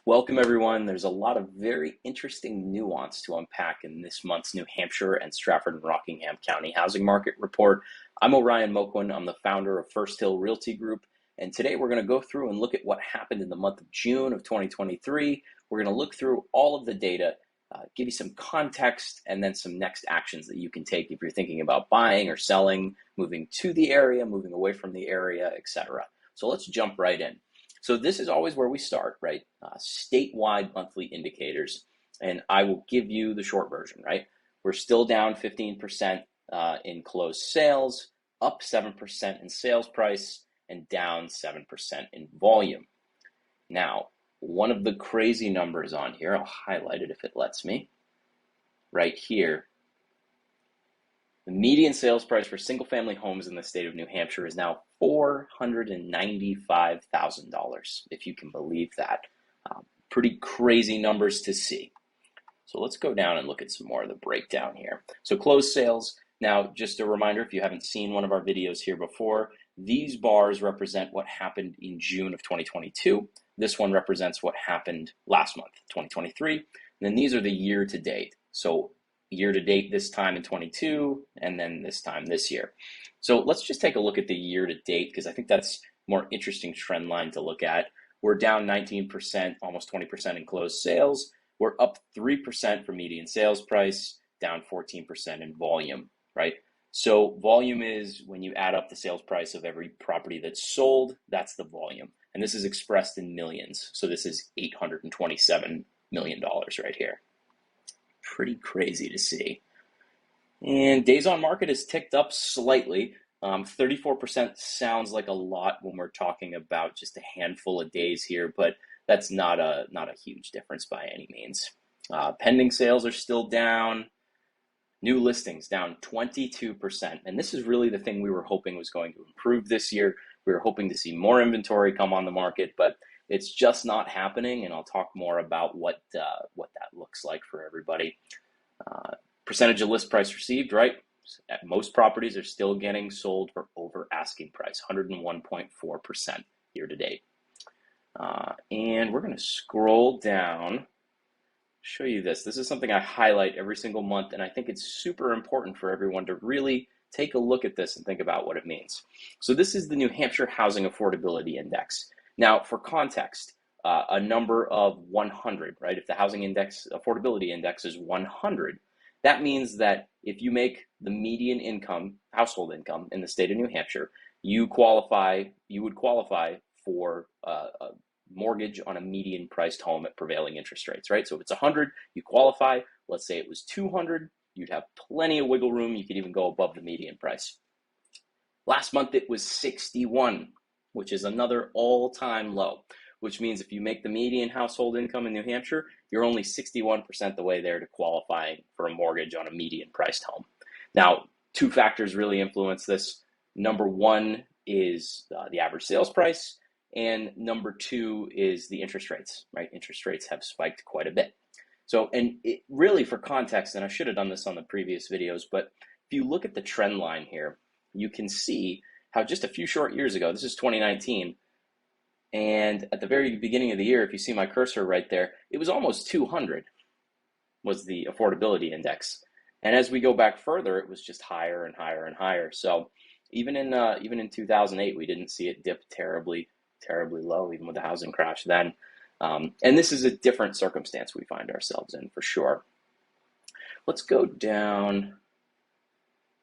Welcome, everyone. There's a lot of very interesting nuance to unpack in this month's New Hampshire and Strafford and Rockingham County housing market report. I'm Orion Moquin. I'm the founder of First Hill Realty Group. And today we're going to go through and look at what happened in the month of June of 2023. We're going to look through all of the data, give you some context, and then some next actions that you can take if you're thinking about buying or selling, moving to the area, moving away from the area, etc. So let's jump right in. So this is always where we start, right? Statewide monthly indicators, and I will give you the short version, right? We're still down 15% in closed sales, up 7% in sales price, and down 7% in volume. Now, one of the crazy numbers on here, I'll highlight it if it lets me, right here. The median sales price for single-family homes in the state of New Hampshire is now $495,000, if you can believe that. Pretty crazy numbers to see. So let's go down and look at some more of the breakdown here. So closed sales. Now, just a reminder, if you haven't seen one of our videos here before, these bars represent what happened in June of 2022. This one represents what happened last month, 2023. And then these are the year to date. So year to date this time in 22, and then this time this year. So let's just take a look at the year to date, because I think that's a more interesting trend line to look at. We're down 19%, almost 20% in closed sales. We're up 3% for median sales price, down 14% in volume, right? So volume is when you add up the sales price of every property that's sold, that's the volume. And this is expressed in millions. So this is $827 million right here. Pretty crazy to see. And days on market has ticked up slightly. 34% sounds like a lot when we're talking about just a handful of days here, but that's not a huge difference by any means. Pending sales are still down. New listings down 22%. And this is really the thing we were hoping was going to improve this year. We were hoping to see more inventory come on the market, but it's just not happening, and I'll talk more about what that looks like for everybody. Percentage of list price received, right? At most properties are still getting sold for over asking price, 101.4% year to date. And we're going to scroll down, show you this. This is something I highlight every single month, and I think it's super important for everyone to really take a look at this and think about what it means. So this is the New Hampshire Housing Affordability Index. Now, for context, a number of 100, right? If the housing index, affordability index is 100, that means that if you make the median income, household income in the state of New Hampshire, you would qualify for a mortgage on a median priced home at prevailing interest rates, right? So if it's 100, you qualify. Let's say it was 200, you'd have plenty of wiggle room. You could even go above the median price. Last month it was 61, which is another all-time low, which means if you make the median household income in New Hampshire, you're only 61% the way there to qualifying for a mortgage on a median priced home. Now, two factors really influence this. Number one is the average sales price, and number two is the interest rates, right? Interest rates have spiked quite a bit. So, and it really, for context, and I should have done this on the previous videos, but if you look at the trend line here, you can see how just a few short years ago, this is 2019, and at the very beginning of the year, if you see my cursor right there, it was almost 200 was the affordability index. And as we go back further, it was just higher and higher and higher. So even in 2008, we didn't see it dip terribly low, even with the housing crash then. And this is a different circumstance we find ourselves in for sure. Let's go down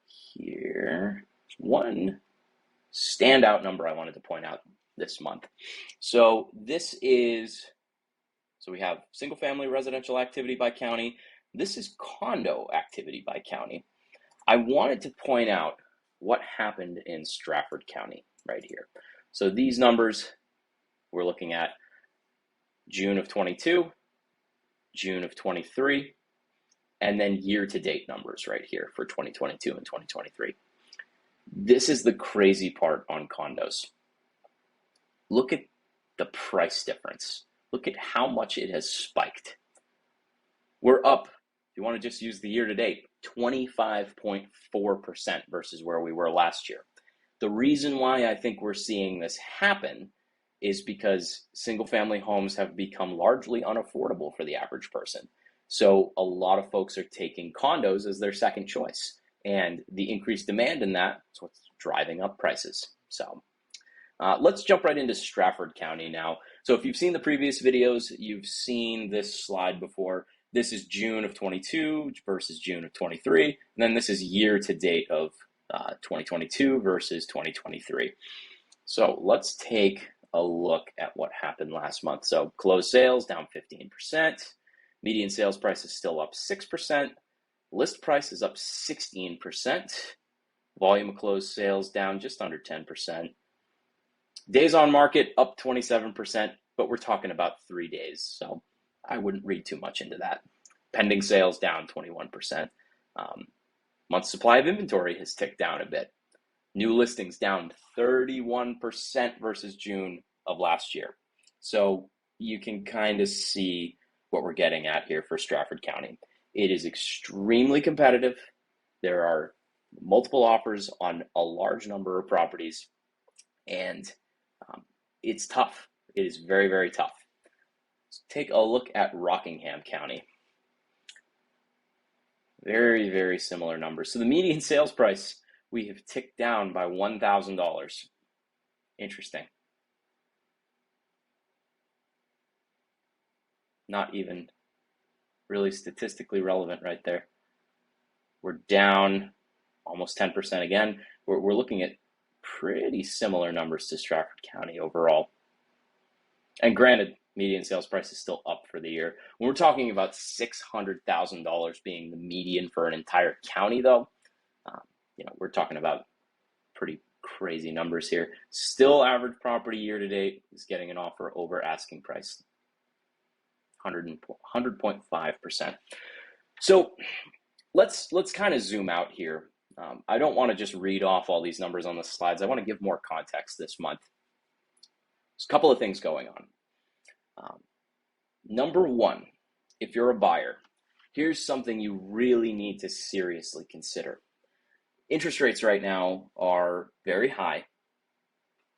here. One standout number I wanted to point out this month. So we have single family residential activity by county. This is condo activity by county. I wanted to point out what happened in Strafford County right here. So these numbers, we're looking at June of 22, June of 23, and then year-to-date numbers right here for 2022 and 2023. This is the crazy part on condos. Look at the price difference. Look at how much it has spiked. We're up, if you want to just use the year-to-date, 25.4% versus where we were last year. The reason why I think we're seeing this happen is because single family homes have become largely unaffordable for the average person. So a lot of folks are taking condos as their second choice. And the increased demand in that is what's driving up prices. So let's jump right into Strafford County now. So if you've seen the previous videos, you've seen this slide before. This is June of 22 versus June of 23. And then this is year to date of 2022 versus 2023. So let's take a look at what happened last month. So closed sales down 15%. Median sales price is still up 6%. List price is up 16%. Volume of closed sales down just under 10%. Days on market up 27%, but we're talking about 3 days, so I wouldn't read too much into that. Pending sales down 21%. Month supply of inventory has ticked down a bit. New listings down 31% versus June of last year. So you can kind of see what we're getting at here for Strafford County. It is extremely competitive. There are multiple offers on a large number of properties, and it's tough. It is very, very tough. Let's take a look at Rockingham County. Very, very similar numbers. So the median sales price, we have ticked down by $1,000. Interesting. Not even really statistically relevant right there. We're down almost 10% again. We're looking at pretty similar numbers to Strafford County overall. And granted, median sales price is still up for the year. When we're talking about $600,000 being the median for an entire county, though, we're talking about pretty crazy numbers here. Still, average property year to date is getting an offer over asking price, 100.5%. So let's kind of zoom out here. I don't want to just read off all these numbers on the slides. I want to give more context this month. There's a couple of things going on. Number one, if you're a buyer, here's something you really need to seriously consider. Interest rates right now are very high.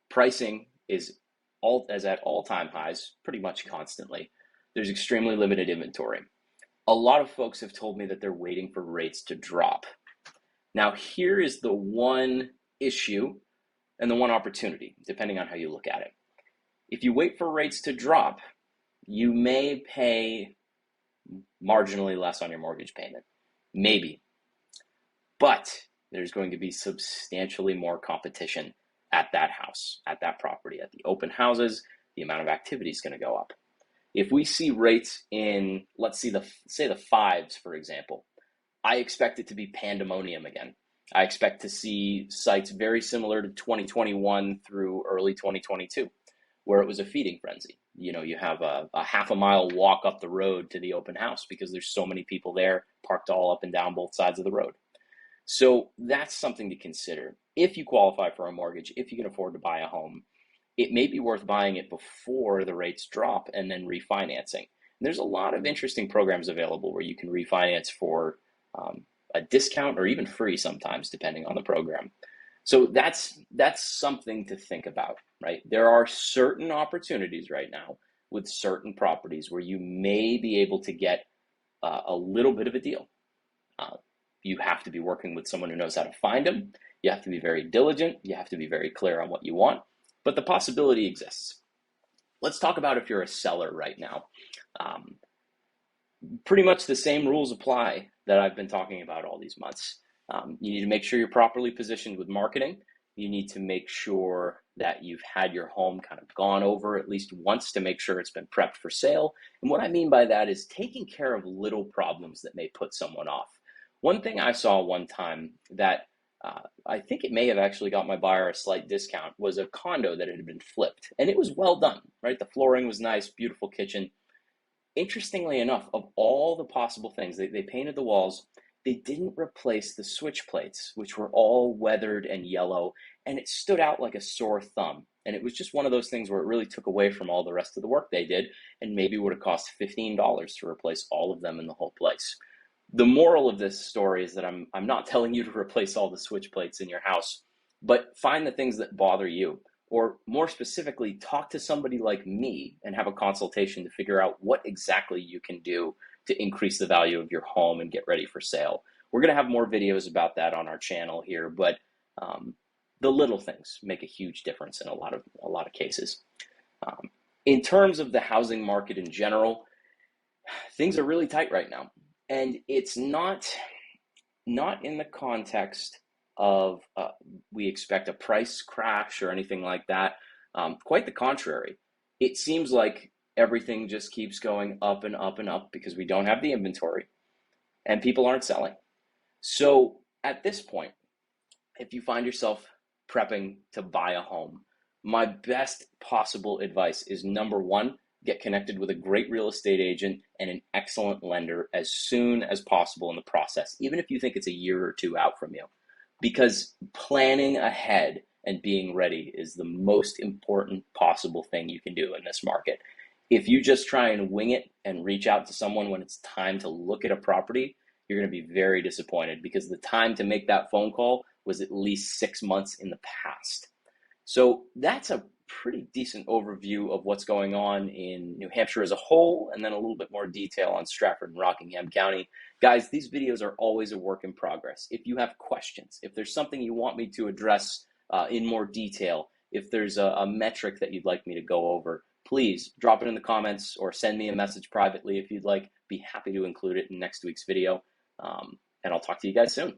Pricing is at all-time highs pretty much constantly. There's extremely limited inventory. A lot of folks have told me that they're waiting for rates to drop. Now, here is the one issue and the one opportunity, depending on how you look at it. If you wait for rates to drop, you may pay marginally less on your mortgage payment, maybe. But there's going to be substantially more competition at that house, at that property, at the open houses. The amount of activity is going to go up. If we see rates in, let's see, say the fives, for example, I expect it to be pandemonium again. I expect to see sites very similar to 2021 through early 2022, where it was a feeding frenzy. You have a half a mile walk up the road to the open house because there's so many people there parked all up and down both sides of the road. So that's something to consider. If you qualify for a mortgage, if you can afford to buy a home, it may be worth buying it before the rates drop and then refinancing. And there's a lot of interesting programs available where you can refinance for a discount or even free sometimes, depending on the program. So that's something to think about, right? There are certain opportunities right now with certain properties where you may be able to get a little bit of a deal. You have to be working with someone who knows how to find them. You have to be very diligent. You have to be very clear on what you want, but the possibility exists. Let's talk about if you're a seller right now. Pretty much the same rules apply that I've been talking about all these months. You need to make sure you're properly positioned with marketing. You need to make sure that you've had your home kind of gone over at least once to make sure it's been prepped for sale. And what I mean by that is taking care of little problems that may put someone off. One thing I saw one time that I think it may have actually got my buyer a slight discount was a condo that had been flipped, and it was well done, right? The flooring was nice, beautiful kitchen. Interestingly enough, of all the possible things, they painted the walls. They didn't replace the switch plates, which were all weathered and yellow, and it stood out like a sore thumb. And it was just one of those things where it really took away from all the rest of the work they did, and maybe would have cost $15 to replace all of them in the whole place. The moral of this story is that I'm not telling you to replace all the switch plates in your house, but find the things that bother you. or more specifically, talk to somebody like me and have a consultation to figure out what exactly you can do to increase the value of your home and get ready for sale. We're going to have more videos about that on our channel here, but the little things make a huge difference in a lot of cases. In terms of the housing market in general, things are really tight right now, and it's not in the context of we expect a price crash or anything like that. Quite the contrary. It seems like everything just keeps going up and up and up because we don't have the inventory and people aren't selling. So at this point, if you find yourself prepping to buy a home, my best possible advice is, number one, get connected with a great real estate agent and an excellent lender as soon as possible in the process, even if you think it's a year or two out from you, because planning ahead and being ready is the most important possible thing you can do in this market. If you just try and wing it and reach out to someone when it's time to look at a property, you're going to be very disappointed, because the time to make that phone call was at least 6 months in the past. So that's a pretty decent overview of what's going on in New Hampshire as a whole, and then a little bit more detail on Strafford and Rockingham County. Guys, these videos are always a work in progress. If you have questions, if there's something you want me to address in more detail, if there's a metric that you'd like me to go over, please drop it in the comments or send me a message privately if you'd like. Be happy to include it in next week's video. And I'll talk to you guys soon.